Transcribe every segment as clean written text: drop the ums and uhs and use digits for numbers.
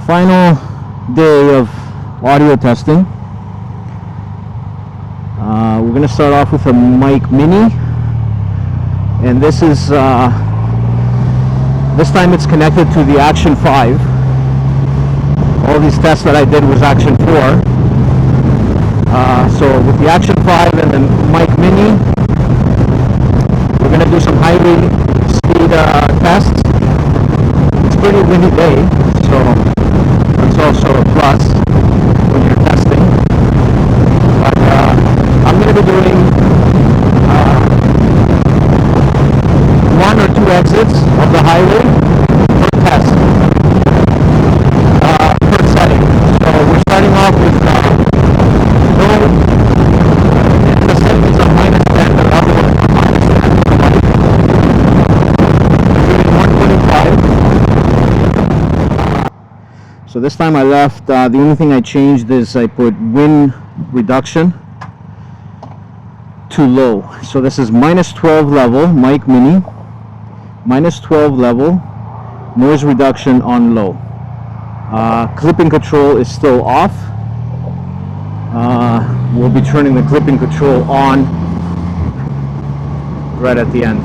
Final day of audio testing. We're going to start off with a mic mini, and this time it's connected to the Action 5. All these tests that I did was Action 4. So with the Action 5 and the mic mini, we're going to do some highway speed tests. It's a pretty windy day, so it's also a plus when you're testing. But I'm going to be doing one or two exits of the highway per test, per setting. So we're starting off with the settings of -10, the level of -10. We're doing 125. So this time I left, the only thing I changed is I put wind reduction to low. So this is -12 level, mic mini, -12 level, noise reduction on low. Clipping control is still off. We'll be turning the clipping control on right at the end.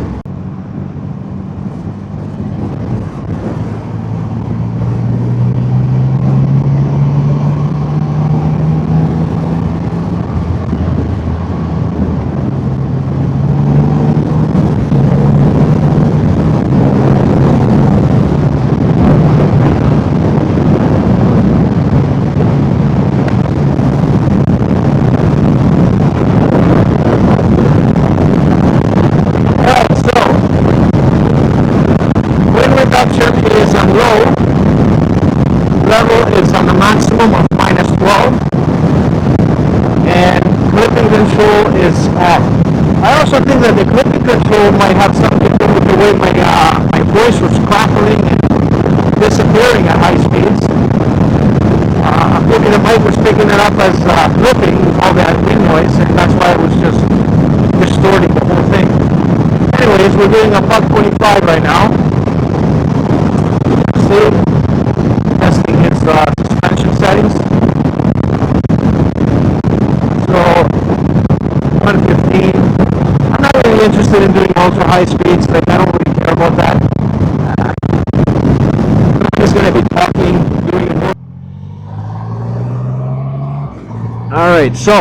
Is on low, level is on the maximum of -12, and clipping control is off. I also think that the clipping control might have something to do with the way my voice was crackling and disappearing at high speeds. Maybe the mic was picking it up as clipping with all that wind noise, and that's why it was just distorting the whole thing. Anyways, we're doing a buck 25 right now. Testing his suspension settings. So 115. I'm not really interested in doing ultra high speeds. Like, I don't really care about that. I'm just going to be talking, doing it more. All right, so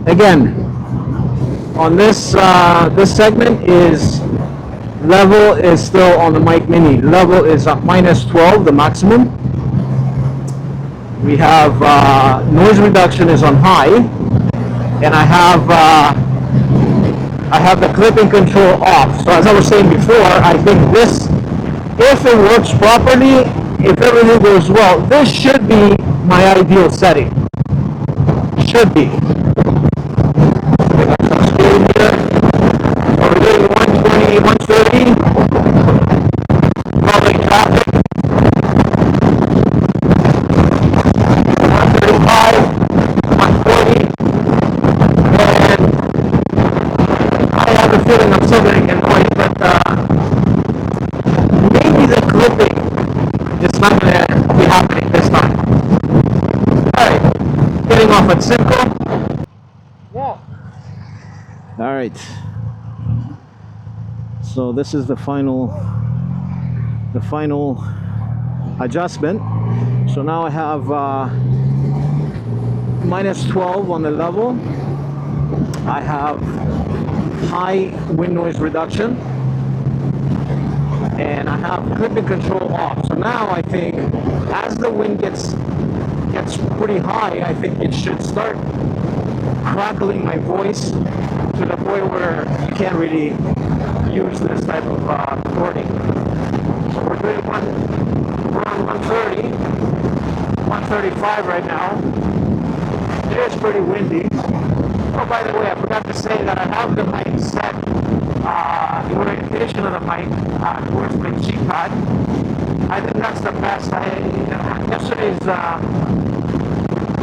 again, on this this segment is level is still on the mic mini. Level is at -12, the maximum. We have noise reduction is on high, and I have the clipping control off. So as I was saying before, I think this, if it works properly, if everything goes well, this should be my ideal setting. Should be. We're doing 120, 130, following traffic, 135, 140, and I have a feeling I'm still going to get annoyed, but maybe the clipping is not going to be happening this time. Alright, getting off at Simcoe. Yeah. Alright. So this is the final adjustment. So now I have -12 on the level. I have high wind noise reduction, and I have clipping control off. So now I think as the wind gets pretty high, I think it should start crackling my voice to the point where you can't really use this type of recording. So we're doing around 130, 135 right now. It is pretty windy. Oh, by the way, I forgot to say that I have the mic set, the orientation of the mic towards my G pad. I think that's the best.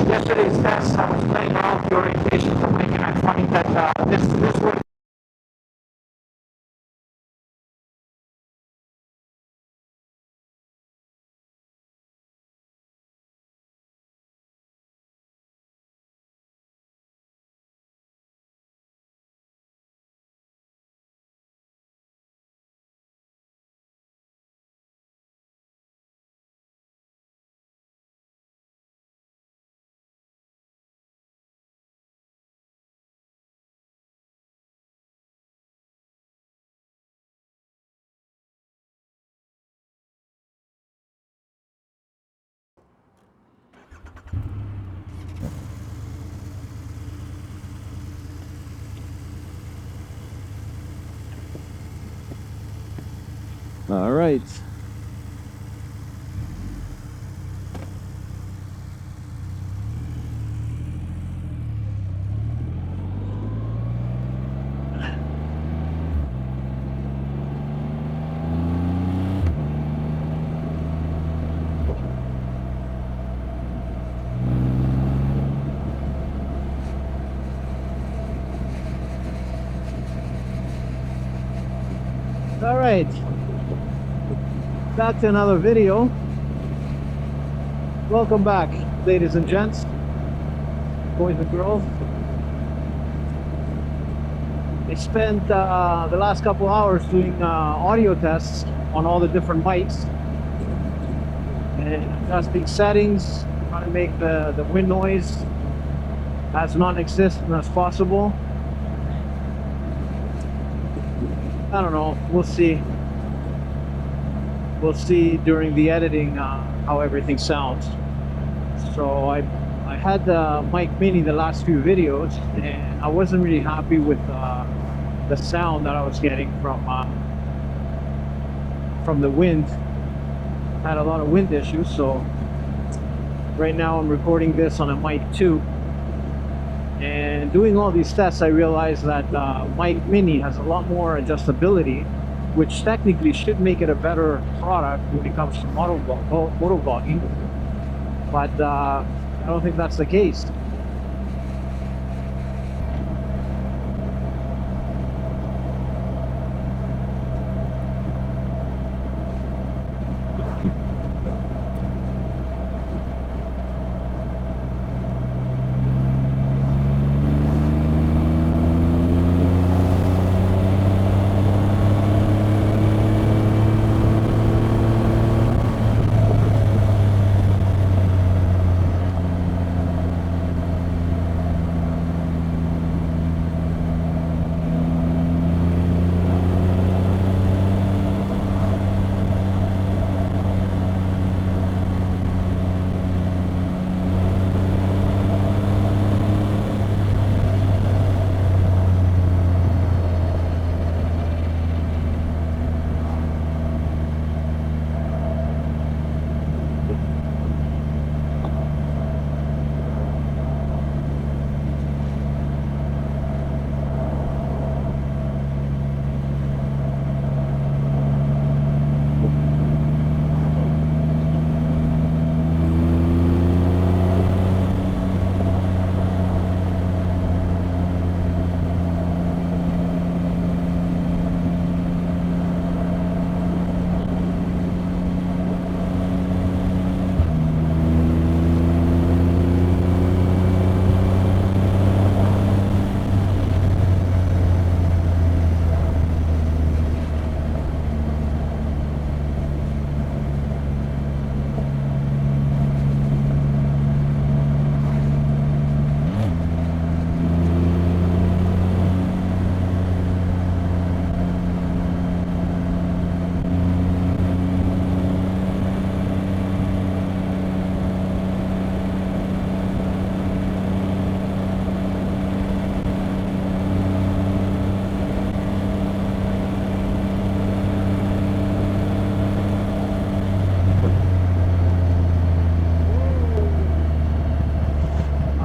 Yesterday's test, I was playing around with the orientation of the mic, and I find that this works. All right. All right, back to another video. Welcome back, ladies and gents, boys and girls. I spent the last couple hours doing audio tests on all the different mics and adjusting settings, trying to make the wind noise as non-existent as possible. I don't know, we'll see. We'll see during the editing how everything sounds. So I had the mic mini the last few videos, and I wasn't really happy with the sound that I was getting from the wind. I had a lot of wind issues, so right now I'm recording this on a mic 2. And doing all these tests, I realized that mic mini has a lot more adjustability, which technically should make it a better product when it comes to motovlogging. But I don't think that's the case.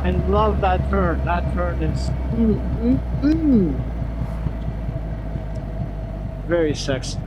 I love that turn. That turn is very sexy.